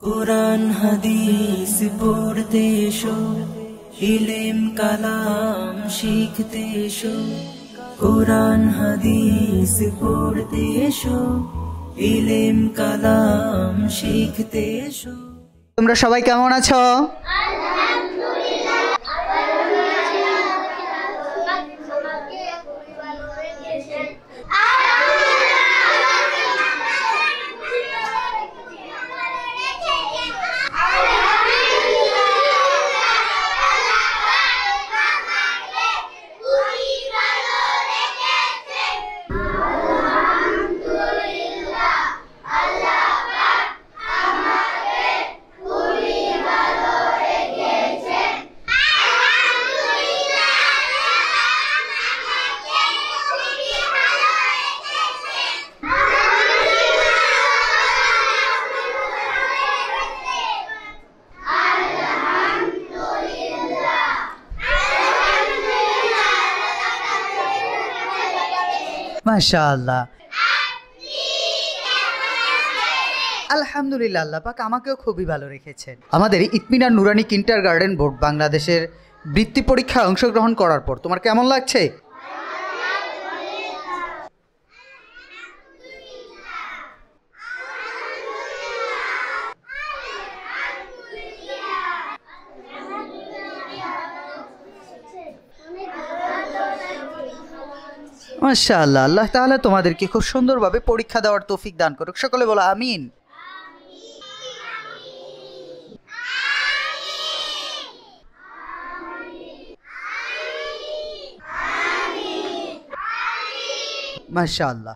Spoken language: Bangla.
কুরআন হাদিস পড়তে এসো, ইলম কালাম শিখতে এসো। কুরআন হাদিস পড়তে এসো, ইলম কালাম শিখতে এসো। তোমরা সবাই কেমন আছো? মাশাআল্লাহ, আলহামদুলিল্লাহ। আল্লাহ পাক আমাকেও খুবই ভালো রেখেছেন। আমাদের ইতমিনান নুরানি কিন্ডারগার্টেন বোর্ড বাংলাদেশের বৃত্তি পরীক্ষায় অংশগ্রহণ করার পর তোমার কেমন লাগছে? মাশাআল্লাহ, আল্লাহ তাআলা তোমাদেরকে খুব সুন্দরভাবে পরীক্ষা দেওয়ার তৌফিক দান করুক। সকলে বলো আমিন। মাশাআল্লাহ।